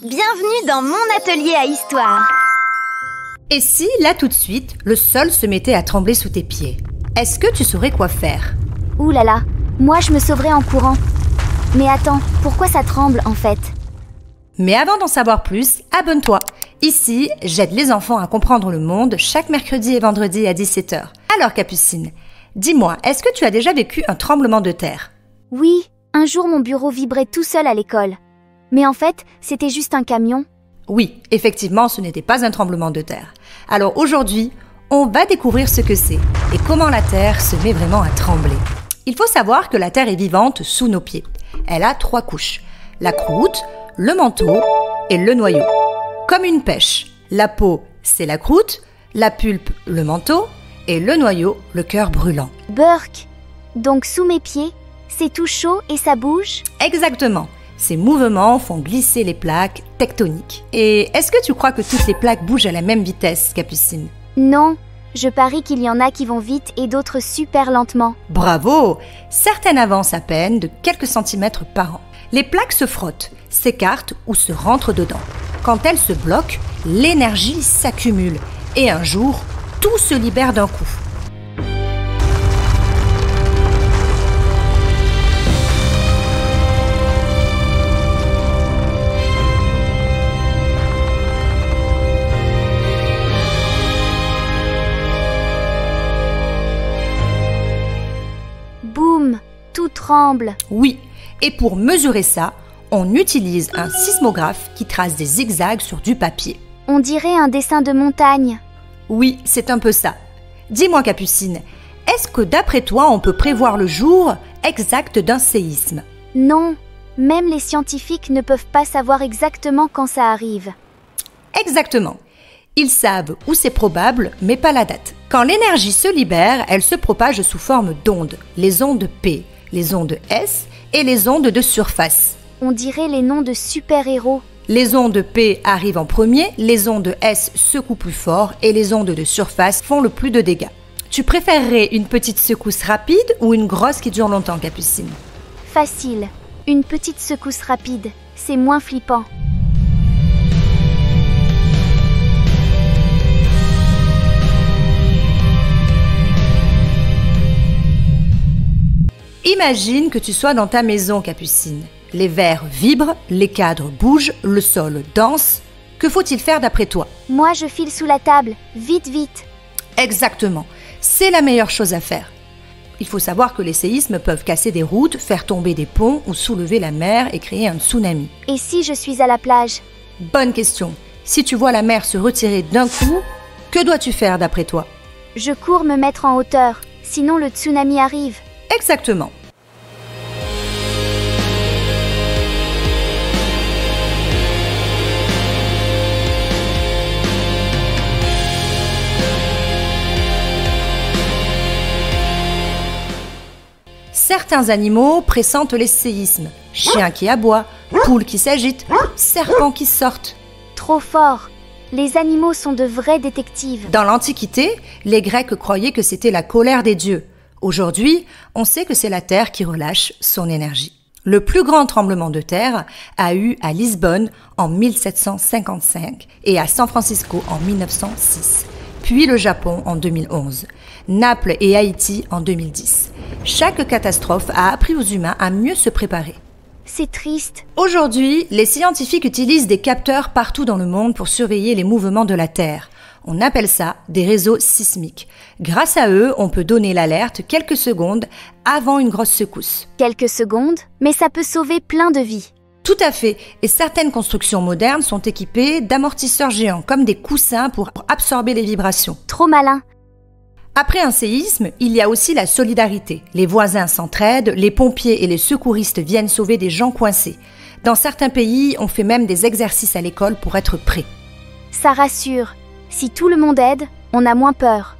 Bienvenue dans mon atelier à histoire. Et si, là tout de suite, le sol se mettait à trembler sous tes pieds? Est-ce que tu saurais quoi faire? Ouh là là, moi je me sauverais en courant. Mais attends, pourquoi ça tremble en fait? Mais avant d'en savoir plus, abonne-toi. Ici, j'aide les enfants à comprendre le monde chaque mercredi et vendredi à 17 h. Alors Capucine, dis-moi, est-ce que tu as déjà vécu un tremblement de terre? Oui, un jour mon bureau vibrait tout seul à l'école. Mais en fait, c'était juste un camion. Oui, effectivement, ce n'était pas un tremblement de terre. Alors aujourd'hui, on va découvrir ce que c'est et comment la terre se met vraiment à trembler. Il faut savoir que la terre est vivante sous nos pieds. Elle a 3 couches. La croûte, le manteau et le noyau. Comme une pêche, la peau, c'est la croûte, la pulpe, le manteau et le noyau, le cœur brûlant. Burk! Donc sous mes pieds, c'est tout chaud et ça bouge? Exactement. Ces mouvements font glisser les plaques tectoniques. Et est-ce que tu crois que toutes les plaques bougent à la même vitesse, Capucine? Non, je parie qu'il y en a qui vont vite et d'autres super lentement. Bravo! Certaines avancent à peine de quelques centimètres par an. Les plaques se frottent, s'écartent ou se rentrent dedans. Quand elles se bloquent, l'énergie s'accumule et un jour, tout se libère d'un coup. Boum! Tout tremble. Oui, et pour mesurer ça, on utilise un sismographe qui trace des zigzags sur du papier. On dirait un dessin de montagne. Oui, c'est un peu ça. Dis-moi Capucine, est-ce que d'après toi, on peut prévoir le jour exact d'un séisme? Non, même les scientifiques ne peuvent pas savoir exactement quand ça arrive. Exactement. Ils savent où c'est probable, mais pas la date. Quand l'énergie se libère, elle se propage sous forme d'ondes. Les ondes P, les ondes S et les ondes de surface. On dirait les noms de super-héros. Les ondes P arrivent en premier, les ondes S secouent plus fort et les ondes de surface font le plus de dégâts. Tu préférerais une petite secousse rapide ou une grosse qui dure longtemps, Capucine? Facile. Une petite secousse rapide. C'est moins flippant. Imagine que tu sois dans ta maison, Capucine. Les verres vibrent, les cadres bougent, le sol danse. Que faut-il faire d'après toi? Moi, je file sous la table. Vite, vite. Exactement. C'est la meilleure chose à faire. Il faut savoir que les séismes peuvent casser des routes, faire tomber des ponts ou soulever la mer et créer un tsunami. Et si je suis à la plage? Bonne question. Si tu vois la mer se retirer d'un coup, que dois-tu faire d'après toi? Je cours me mettre en hauteur. Sinon, le tsunami arrive. Exactement. Certains animaux pressentent les séismes. Chiens qui aboient, poules qui s'agitent, serpents qui sortent. Trop fort. Les animaux sont de vrais détectives. Dans l'Antiquité, les Grecs croyaient que c'était la colère des dieux. Aujourd'hui, on sait que c'est la Terre qui relâche son énergie. Le plus grand tremblement de terre a eu à Lisbonne en 1755 et à San Francisco en 1906, puis le Japon en 2011, Naples et Haïti en 2010. Chaque catastrophe a appris aux humains à mieux se préparer. C'est triste. Aujourd'hui, les scientifiques utilisent des capteurs partout dans le monde pour surveiller les mouvements de la Terre. On appelle ça des réseaux sismiques. Grâce à eux, on peut donner l'alerte quelques secondes avant une grosse secousse. Quelques secondes, mais ça peut sauver plein de vies. Tout à fait. Et certaines constructions modernes sont équipées d'amortisseurs géants, comme des coussins pour absorber les vibrations. Trop malin. Après un séisme, il y a aussi la solidarité. Les voisins s'entraident, les pompiers et les secouristes viennent sauver des gens coincés. Dans certains pays, on fait même des exercices à l'école pour être prêt. Ça rassure. Si tout le monde aide, on a moins peur.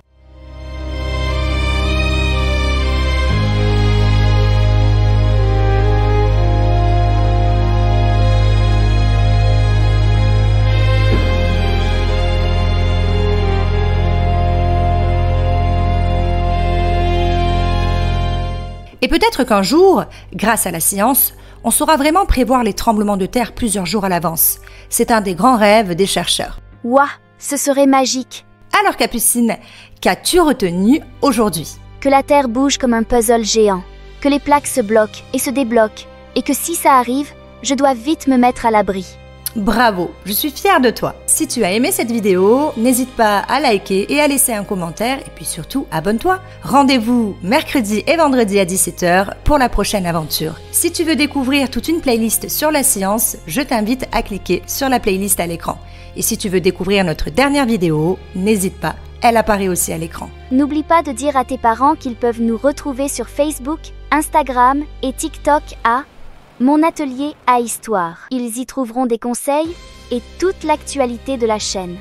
Et peut-être qu'un jour, grâce à la science, On saura vraiment prévoir les tremblements de terre plusieurs jours à l'avance. C'est un des grands rêves des chercheurs. Ouah, ce serait magique. Alors Capucine, qu'as-tu retenu aujourd'hui? Que la Terre bouge comme un puzzle géant, que les plaques se bloquent et se débloquent, et que si ça arrive, je dois vite me mettre à l'abri. Bravo, je suis fière de toi. Si tu as aimé cette vidéo, n'hésite pas à liker et à laisser un commentaire et puis surtout abonne-toi. Rendez-vous mercredi et vendredi à 17 h pour la prochaine aventure. Si tu veux découvrir toute une playlist sur la science, je t'invite à cliquer sur la playlist à l'écran. Et si tu veux découvrir notre dernière vidéo, n'hésite pas, elle apparaît aussi à l'écran. N'oublie pas de dire à tes parents qu'ils peuvent nous retrouver sur Facebook, Instagram et TikTok à Mon Atelier à Histoire. Ils y trouveront des conseils et toute l'actualité de la chaîne.